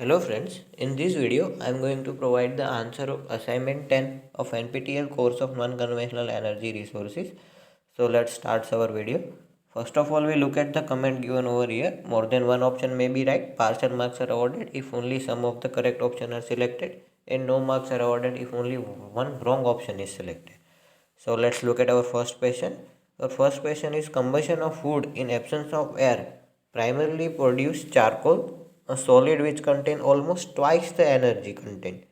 Hello friends, in this video I am going to provide the answer of assignment 10 of NPTEL course of non-conventional energy resources. So let's start our video. First of all, we look at the comment given over here. More than one option may be right. Partial marks are awarded if only some of the correct options are selected, and no marks are awarded if only one wrong option is selected. So let's look at our first question. Our first question is combustion of wood in absence of air primarily produce charcoal, a solid which contain almost twice the energy content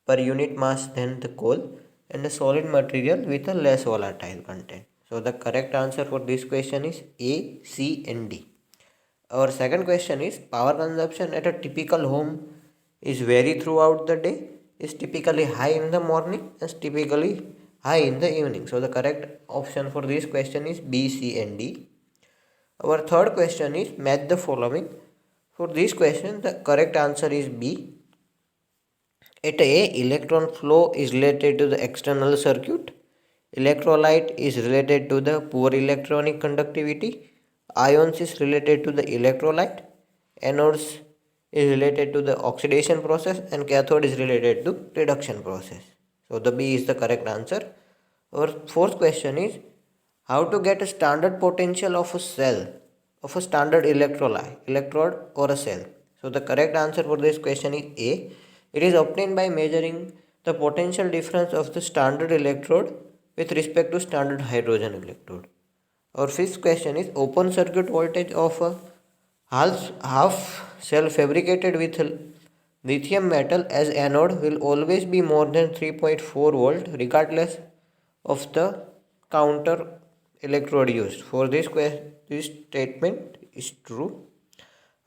per unit mass than the coal, and a solid material with a less volatile content. So the correct answer for this question is A, C and D. Our second question is power consumption at a typical home is vary throughout the day, is typically high in the morning, is typically high in the evening. So the correct option for this question is B, C and D. Our third question is match the following. For this question the correct answer is B. At A, electron flow is related to the external circuit. Electrolyte is related to the poor electronic conductivity. Ions is related to the electrolyte. Anodes is related to the oxidation process, and cathode is related to reduction process. So the B is the correct answer. Our fourth question is how to get a standard potential of a cell of a standard electrode or a cell. So the correct answer for this question is A. It is obtained by measuring the potential difference of the standard electrode with respect to standard hydrogen electrode. Our fifth question is open circuit voltage of a half cell fabricated with lithium metal as anode will always be more than 3.4 volt regardless of the counter electrode used. For this statement is true.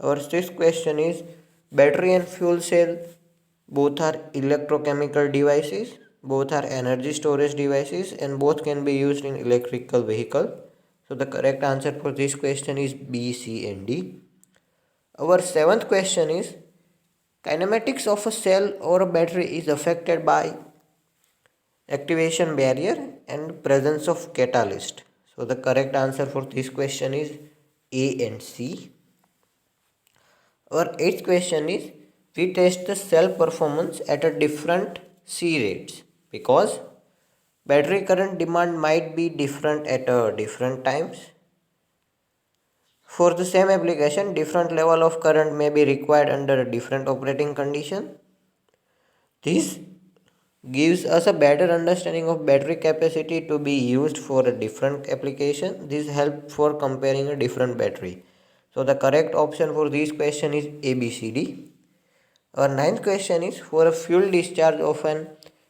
Our sixth question is battery and fuel cell both are electrochemical devices, both are energy storage devices, and both can be used in electrical vehicle. So the correct answer for this question is B, C and D. Our seventh question is kinematics of a cell or a battery is affected by activation barrier and presence of catalyst. So the correct answer for this question is A and C. Our eighth question is we test the cell performance at a different C rates because battery current demand might be different at different times. For the same application, different level of current may be required under a different operating condition. This gives us a better understanding of battery capacity to be used for a different application. This helps for comparing a different battery. So the correct option for this question is ABCD. Our ninth question is for a fuel discharge of an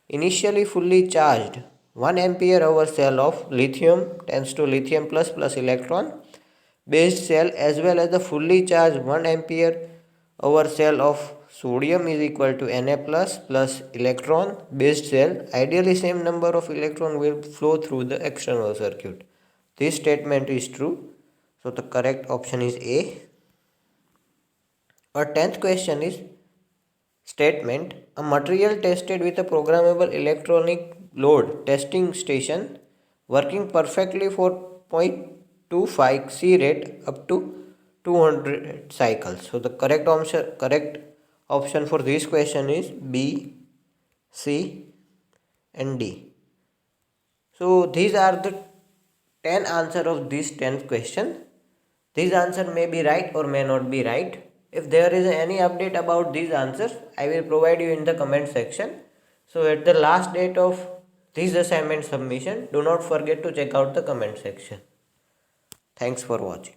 initially fully charged 1 ampere hour cell of lithium tends to lithium plus electron based cell as well as the fully charged 1 ampere hour cell of sodium is equal to Na plus electron based cell. Ideally same number of electron will flow through the external circuit. This statement is true. So the correct option is A. Our 10th question is statement a material tested with a programmable electronic load testing station working perfectly for 0.25 C rate up to 200 cycles. So the correct option for this question is B, C and D. So these are the 10 answer of this 10th question. This answer may be right or may not be right. If there is any update about these answers, I will provide you in the comment section. So at the last date of this assignment submission, do not forget to check out the comment section. Thanks for watching.